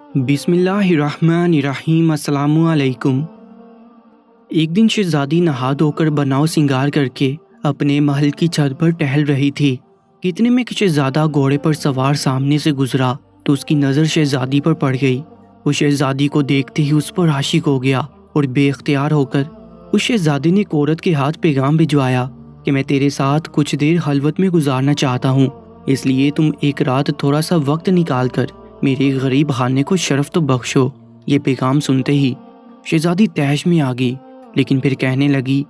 بسم اللہ الرحمن الرحیم۔ السلام علیکم۔ ایک دن شہزادی نہا دھو کر بناؤ سنگار کر کے اپنے محل کی چھت پر ٹہل رہی تھی کہ اتنے میں شہزادہ گھوڑے پر سوار سامنے سے گزرا تو اس کی نظر شہزادی پر پڑ گئی۔ وہ شہزادی کو دیکھتے ہی اس پر عاشق ہو گیا اور بے اختیار ہو کر اس شہزادی نے ایک عورت کے ہاتھ پیغام بھجوایا کہ میں تیرے ساتھ کچھ دیر خلوت میں گزارنا چاہتا ہوں، اس لیے تم ایک رات تھوڑا سا وقت نکال کر میرے غریب خانے کو شرف تو بخشو۔ یہ پیغام سنتے ہی شہزادی طیش میں آ گئی، لیکن پھر کہنے لگی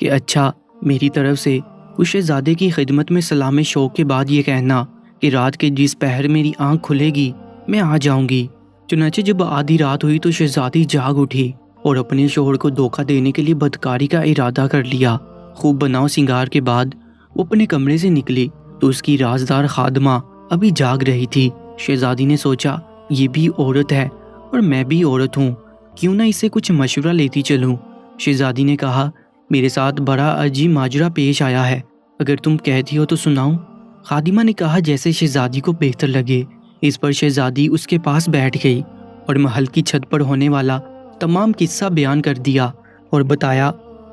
کہ اچھا، میری طرف سے اس شہزادے کی خدمت میں سلام شوق کے بعد یہ کہنا کہ رات کے جس پہر میری آنکھ کھلے گی میں آ جاؤں گی۔ چنانچہ جب آدھی رات ہوئی تو شہزادی جاگ اٹھی اور اپنے شوہر کو دھوکہ دینے کے لیے بدکاری کا ارادہ کر لیا۔ خوب بناؤ سنگار کے بعد وہ اپنے کمرے سے نکلی تو اس کی رازدار خادمہ ابھی جاگ رہی تھی۔ شہزادی نے سوچا یہ بھی عورت ہے اور میں بھی عورت ہوں، کیوں نہ اسے کچھ مشورہ لیتی چلوں۔ شہزادی نے کہا میرے ساتھ بڑا عجیب ماجرا پیش آیا ہے، اگر تم کہتی ہو تو سناؤں۔ خادمہ نے کہا جیسے شہزادی کو بہتر لگے۔ اس پر شہزادی اس کے پاس بیٹھ گئی اور محل کی چھت پر ہونے والا تمام قصہ بیان کر دیا اور بتایا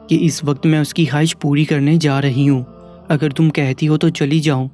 کہ اس وقت میں اس کی خواہش پوری کرنے جا رہی ہوں، اگر تم کہتی ہو تو چلی جاؤں۔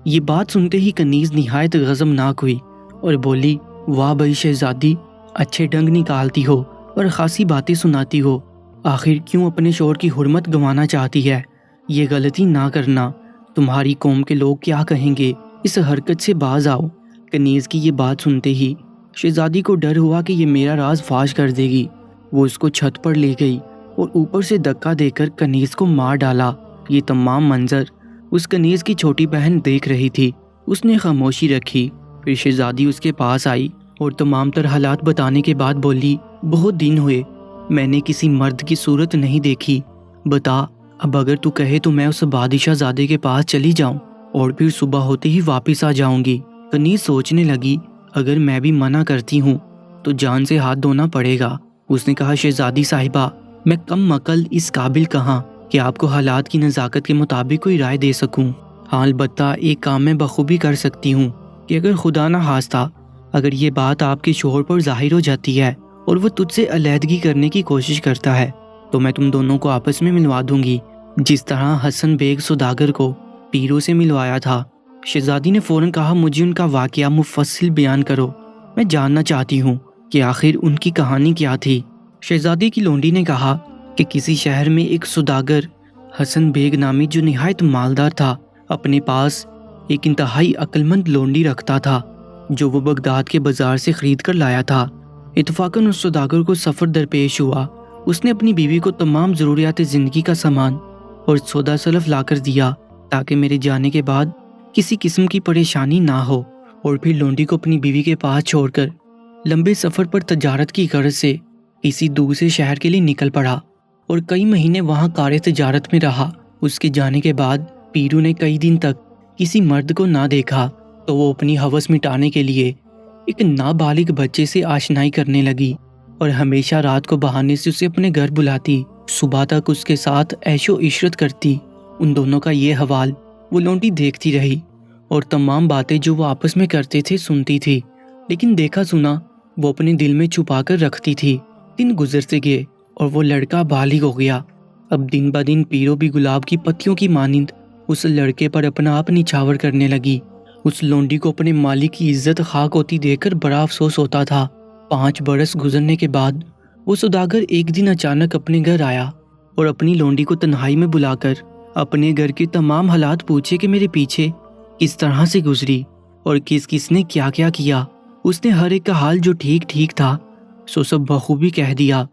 یہ بات سنتے ہی کنیز نہایت غضبناک ہوئی اور بولی واہ بھائی شہزادی، اچھے ڈنگ نکالتی ہو اور خاصی باتیں سناتی ہو، آخر کیوں اپنے شوہر کی حرمت گنوانا چاہتی ہے؟ یہ غلطی نہ کرنا، تمہاری قوم کے لوگ کیا کہیں گے، اس حرکت سے باز آؤ۔ کنیز کی یہ بات سنتے ہی شہزادی کو ڈر ہوا کہ یہ میرا راز فاش کر دے گی۔ وہ اس کو چھت پر لے گئی اور اوپر سے دھکا دے کر کنیز کو مار ڈالا۔ یہ تمام منظر اس کنیز کی چھوٹی بہن دیکھ رہی تھی۔ اس نے خاموشی رکھی، پھر شہزادی اس کے پاس آئی اور تمام تر حالات بتانے کے بعد بولی بہت دن ہوئے میں نے کسی مرد کی صورت نہیں دیکھی، بتا اب اگر تو کہے تو میں اس بادشاہ زادے کے پاس چلی جاؤں اور پھر صبح ہوتے ہی واپس آ جاؤں گی۔ کنیز سوچنے لگی اگر میں بھی منع کرتی ہوں تو جان سے ہاتھ دھونا پڑے گا۔ اس نے کہا شہزادی صاحبہ، میں کم عقل اس قابل کہاں کہ آپ کو حالات کی نزاکت کے مطابق کوئی رائے دے سکوں۔ ہاں البتہ ایک کام میں بخوبی کر سکتی ہوں کہ اگر خدا نہ خواستہ اگر یہ بات آپ کے شوہر پر ظاہر ہو جاتی ہے اور وہ تجھ سے علیحدگی کرنے کی کوشش کرتا ہے تو میں تم دونوں کو آپس میں ملوا دوں گی، جس طرح حسن بیگ سوداگر کو پیرو سے ملوایا تھا۔ شہزادی نے فوراً کہا مجھے ان کا واقعہ مفصل بیان کرو، میں جاننا چاہتی ہوں کہ آخر ان کی کہانی کیا تھی۔ شہزادی کی لونڈی نے کہا کہ کسی شہر میں ایک سوداگر حسن بیگ نامی جو نہایت مالدار تھا اپنے پاس ایک انتہائی عقلمند لونڈی رکھتا تھا جو وہ بغداد کے بازار سے خرید کر لایا تھا۔ اتفاقاً اس سوداگر کو سفر درپیش ہوا، اس نے اپنی بیوی کو تمام ضروریات زندگی کا سامان اور سودا سلف لا کر دیا تاکہ میرے جانے کے بعد کسی قسم کی پریشانی نہ ہو، اور پھر لونڈی کو اپنی بیوی کے پاس چھوڑ کر لمبے سفر پر تجارت کی غرض سے کسی دوسرے شہر کے لیے نکل پڑا اور کئی مہینے وہاں کار تجارت میں رہا۔ اس کے جانے کے بعد پیرو نے کئی دن تک کسی مرد کو نہ دیکھا تو وہ اپنی ہوس مٹانے کے لیے ایک نابالغ بچے سے آشنائی کرنے لگی اور ہمیشہ رات کو بہانے سے اسے اپنے گھر بلاتی، صبح تک اس کے ساتھ عیش و عشرت کرتی۔ ان دونوں کا یہ حوال وہ لونڈی دیکھتی رہی اور تمام باتیں جو وہ آپس میں کرتے تھے سنتی تھی، لیکن دیکھا سنا وہ اپنے دل میں چھپا کر رکھتی تھی۔ دن گزرتے گئے اور وہ لڑکا بالغ ہو گیا۔ اب دن بدن پیرو بھی گلاب کی پتیوں کی مانند اس لڑکے پر اپنا آپ نچھاور کرنے لگی۔ اس لونڈی کو اپنے مالک کی عزت خاک ہوتی دیکھ کر بڑا افسوس ہوتا تھا۔ 5 برس گزرنے کے بعد وہ سوداگر ایک دن اچانک اپنے گھر آیا اور اپنی لونڈی کو تنہائی میں بلا کر اپنے گھر کے تمام حالات پوچھے کہ میرے پیچھے کس طرح سے گزری اور کس کس نے کیا کیا کیا۔ اس نے ہر ایک کا حال جو ٹھیک ٹھیک تھا سو سب بخوبی کہہ دیا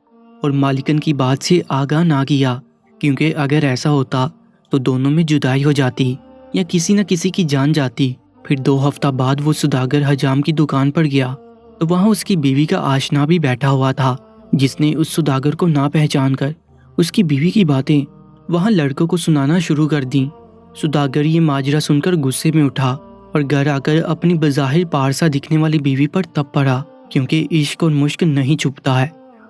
اور مالکن کی بات سے آگاہ نہ کیا، کیونکہ اگر ایسا ہوتا تو دونوں میں جدائی ہو جاتی یا کسی نہ کسی کی جان جاتی۔ پھر 2 ہفتہ بعد وہ سوداگر حجام کی دکان پر گیا تو وہاں اس کی بیوی کا آشنا بھی بیٹھا ہوا تھا، جس نے اس سوداگر کو نہ پہچان کر اس کی بیوی کی باتیں وہاں لڑکوں کو سنانا شروع کر دیں۔ سوداگر یہ ماجرا سن کر غصے میں اٹھا اور گھر آ کر اپنی بظاہر پارسا دکھنے والی بیوی پر تپ پڑا، کیونکہ عشق اور مشک نہیں چھپتا ہے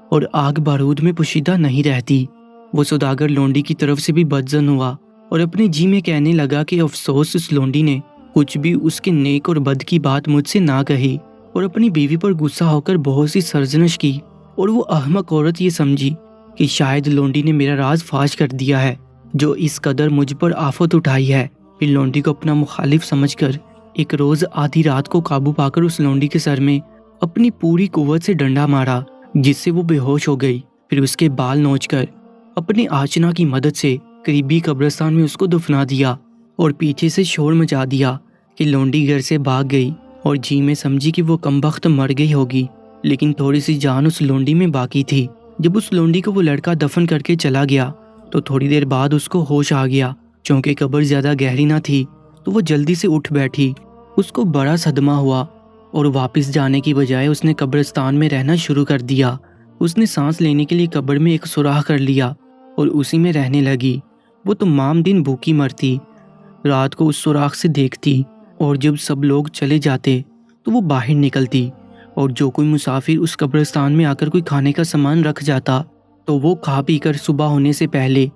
اور آگ بارود میں پوشیدہ نہیں رہتی۔ وہ سوداگر لونڈی کی طرف سے بھی بدظن ہوا اور اپنے جی میں کہنے لگا کہ افسوس اس لونڈی نے کچھ بھی اس کے نیک اور بد کی بات مجھ سے نہ کہی۔ اور اپنی بیوی پر غصہ ہو کر بہت سی سرزنش کی، اور وہ احمق عورت یہ سمجھی کہ شاید لونڈی نے میرا راز فاش کر دیا ہے جو اس قدر مجھ پر آفت اٹھائی ہے۔ پھر لونڈی کو اپنا مخالف سمجھ کر ایک روز آدھی رات کو قابو پا کر اس لونڈی کے سر میں اپنی پوری قوت سے ڈنڈا مارا جس سے وہ بے ہوش ہو گئی۔ پھر اس کے بال نوچ کر اپنی آچنا کی مدد سے قریبی قبرستان میں اس کو دفنا دیا، اور پیچھے سے شور مچا دیا کہ لونڈی گھر سے بھاگ گئی، اور جی میں سمجھی کہ وہ کمبخت مر گئی ہوگی، لیکن تھوڑی سی جان اس لونڈی میں باقی تھی۔ جب اس لونڈی کو وہ لڑکا دفن کر کے چلا گیا تو تھوڑی دیر بعد اس کو ہوش آ گیا۔ چونکہ قبر زیادہ گہری نہ تھی تو وہ جلدی سے اٹھ بیٹھی۔ اس کو بڑا صدمہ ہوا اور واپس جانے کی بجائے اس نے قبرستان میں رہنا شروع کر دیا۔ اس نے سانس لینے کے لیے قبر میں ایک سوراخ کر لیا اور اسی میں رہنے لگی۔ وہ تمام دن بھوکی مرتی، رات کو اس سوراخ سے دیکھتی، اور جب سب لوگ چلے جاتے تو وہ باہر نکلتی، اور جو کوئی مسافر اس قبرستان میں آ کر کوئی کھانے کا سامان رکھ جاتا تو وہ کھا پی کر صبح ہونے سے پہلے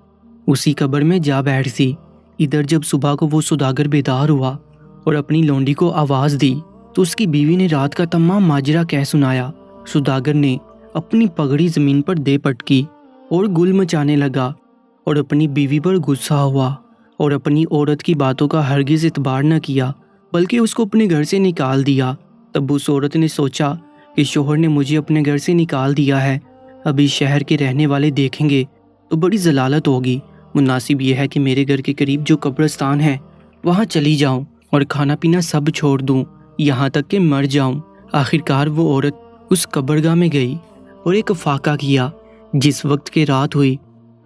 اسی قبر میں جا بیٹھتی۔ ادھر جب صبح کو وہ سوداگر بیدار ہوا اور اپنی لونڈی کو آواز دی تو اس کی بیوی نے رات کا تمام ماجرا کہہ سنایا۔ سوداگر نے اپنی پگڑی زمین پر دے پٹکی اور گل مچانے لگا اور اپنی بیوی پر غصہ ہوا اور اپنی عورت کی باتوں کا ہرگز اعتبار نہ کیا بلکہ اس کو اپنے گھر سے نکال دیا۔ تب اس عورت نے سوچا کہ شوہر نے مجھے اپنے گھر سے نکال دیا ہے، ابھی شہر کے رہنے والے دیکھیں گے تو بڑی ضلالت ہوگی۔ مناسب یہ ہے کہ میرے گھر کے قریب جو قبرستان ہے وہاں چلی جاؤں اور کھانا پینا سب چھوڑ دوں یہاں تک کہ مر جاؤں۔ آخرکار وہ عورت اس قبرگاہ میں گئی اور ایک فاقہ کیا۔ جس وقت کے رات ہوئی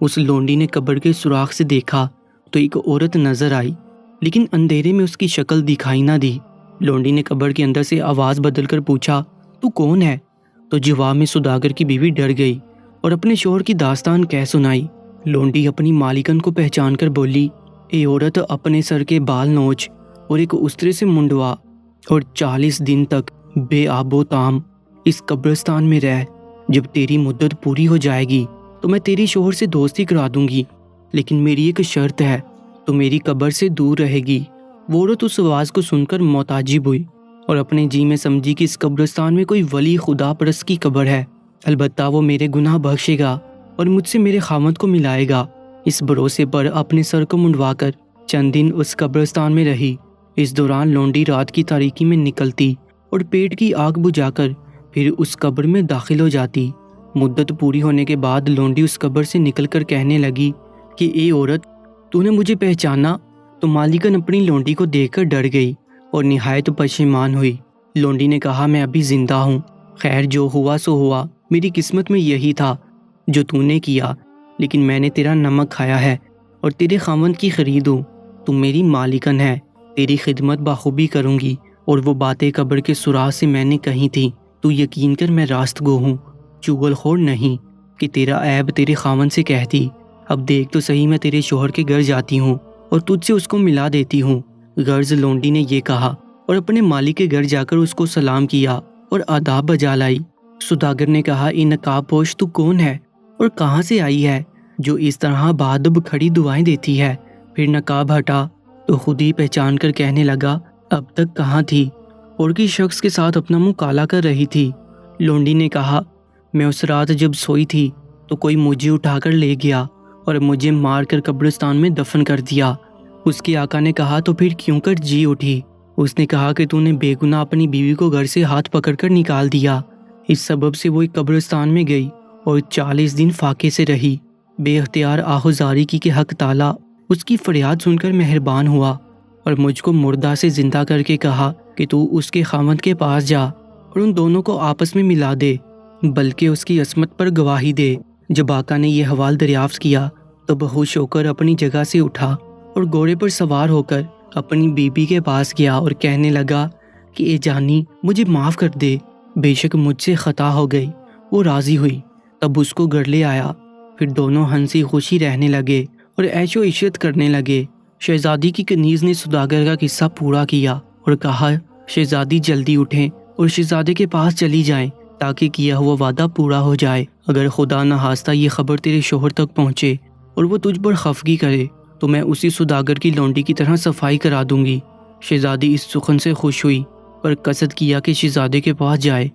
اس لونڈی نے قبر کے سوراخ سے دیکھا تو ایک عورت نظر آئی، لیکن اندھیرے میں اس کی شکل دکھائی نہ دی۔ لونڈی نے قبر کے اندر سے آواز بدل کر پوچھا، تو کون ہے؟ تو جواب میں سوداگر کی بیوی ڈر گئی اور اپنے شوہر کی داستان کہہ سنائی۔ لونڈی اپنی مالکن کو پہچان کر بولی، اے عورت، اپنے سر کے بال نوچ اور ایک استرے سے منڈوا اور 40 دن تک بے آب و تام اس قبرستان میں رہ۔ جب تیری مدت پوری ہو جائے گی تو میں تیری شوہر سے دوستی کرا دوں گی، لیکن میری ایک شرط ہے، تو میری قبر سے دور رہے گی۔ وہ عورت اس آواز کو سن کر معتجب ہوئی اور اپنے جی میں سمجھی کہ اس قبرستان میں کوئی ولی خدا پرست کی قبر ہے، البتہ وہ میرے گناہ بخشے گا اور مجھ سے میرے خامد کو ملائے گا۔ اس بھروسے پر اپنے سر کو منڈوا کر چند دن اس قبرستان میں رہی۔ اس دوران لونڈی رات کی تاریکی میں نکلتی اور پیٹ کی آگ بجھا کر پھر اس قبر میں داخل ہو جاتی۔ مدت پوری ہونے کے بعد لونڈی اس قبر سے نکل کر کہنے لگی کہ اے عورت، تو نے مجھے پہچانا؟ تو مالکن اپنی لونڈی کو دیکھ کر ڈر گئی اور نہایت پشیمان ہوئی۔ لونڈی نے کہا، میں ابھی زندہ ہوں، خیر جو ہوا سو ہوا، میری قسمت میں یہی تھا جو تو نے کیا، لیکن میں نے تیرا نمک کھایا ہے اور تیرے خاوند کی خرید ہوں، تو میری مالکن ہے، تیری خدمت بخوبی کروں گی، اور وہ باتیں قبر کے سوراخ سے میں نے کہی تھی، تو یقین کر میں راست گو ہوں، چغل خور نہیں کہ تیرا عیب تیرے خاوند سے کہتی۔ اب دیکھ تو صحیح، میں تیرے شوہر کے گھر جاتی ہوں اور تجھ سے اس کو ملا دیتی ہوں۔ غرض لونڈی نے یہ کہا اور اپنے مالک کے گھر جا کر اس کو سلام کیا اور آداب بجا لائی۔ سوداگر نے کہا، اے نقاب پوش، تو کون ہے اور کہاں سے آئی ہے جو اس طرح بادب کھڑی دعائیں دیتی ہے؟ پھر نقاب ہٹا تو خود ہی پہچان کر کہنے لگا، اب تک کہاں تھی؟ اور کس شخص کے ساتھ اپنا منہ کالا کر رہی تھی؟ لونڈی نے کہا، میں اس رات جب سوئی تھی تو کوئی مجھے اٹھا کر لے گیا اور مجھے مار کر قبرستان میں دفن کر دیا۔ اس کے آقا نے کہا، تو پھر کیوں کر جی اٹھی؟ اس نے کہا کہ تو نے بے گناہ اپنی بیوی کو گھر سے ہاتھ پکڑ کر نکال دیا۔ اس سبب سے وہ ایک قبرستان میں گئی اور 40 دن فاقے سے رہی۔ بے اختیار آہوزاری کی کہ حق تعالیٰ اس کی فریاد سن کر مہربان ہوا اور مجھ کو مردہ سے زندہ کر کے کہا کہ تو اس کے خاوند کے پاس جا اور ان دونوں کو آپس میں ملا دے، بلکہ اس کی عصمت پر گواہی دے۔ جب آقا نے یہ حوال دریافت کیا تو بہوش ہو کر اپنی جگہ سے اٹھا اور گھوڑے پر سوار ہو کر اپنی بیوی کے پاس گیا اور کہنے لگا کہ اے جانی، مجھے معاف کر دے، بے شک مجھ سے خطا ہو گئی۔ وہ راضی ہوئی، تب اس کو گھر لے آیا، پھر دونوں ہنسی خوشی رہنے لگے اور عیش و عشرت کرنے لگے۔ شہزادی کی کنیز نے سوداگر کا قصہ پورا کیا اور کہا، شہزادی جلدی اٹھیں اور شہزادے کے پاس چلی جائیں تاکہ کیا ہوا وعدہ پورا ہو جائے۔ اگر خدا نہ خواستہ یہ خبر تیرے شوہر تک پہنچے اور وہ تجھ پر خفگی کرے تو میں اسی سوداگر کی لونڈی کی طرح صفائی کرا دوں گی۔ شہزادی اس سخن سے خوش ہوئی پر قصد کیا کہ شہزادے کے پاس جائے۔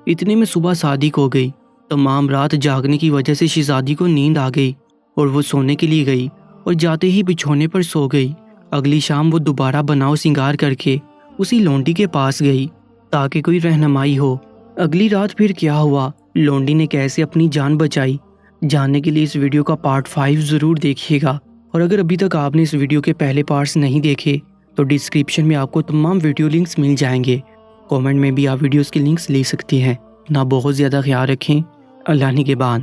اتنے میں صبح صادق ہو گئی۔ تمام رات جاگنے کی وجہ سے شہزادی کو نیند آ گئی اور وہ سونے کے لیے گئی اور جاتے ہی بچھونے پر سو گئی۔ اگلی شام وہ دوبارہ بناؤ سنگار کر کے اسی لونڈی کے پاس گئی تاکہ کوئی رہنمائی ہو۔ اگلی رات پھر کیا ہوا، لونڈی نے کیسے اپنی جان بچائی، جاننے کے لیے اس ویڈیو کا پارٹ 5 ضرور دیکھیے گا۔ اور اگر ابھی تک آپ نے اس ویڈیو کے پہلے پارٹس نہیں دیکھے تو ڈسکرپشن میں آپ کو تمام ویڈیو لنکس مل جائیں گے۔ کامنٹ میں بھی آپ ویڈیوز کے لنکس لے سکتے ہیں۔ اپنا بہت زیادہ خیال رکھیں۔ اللہ نگہبان۔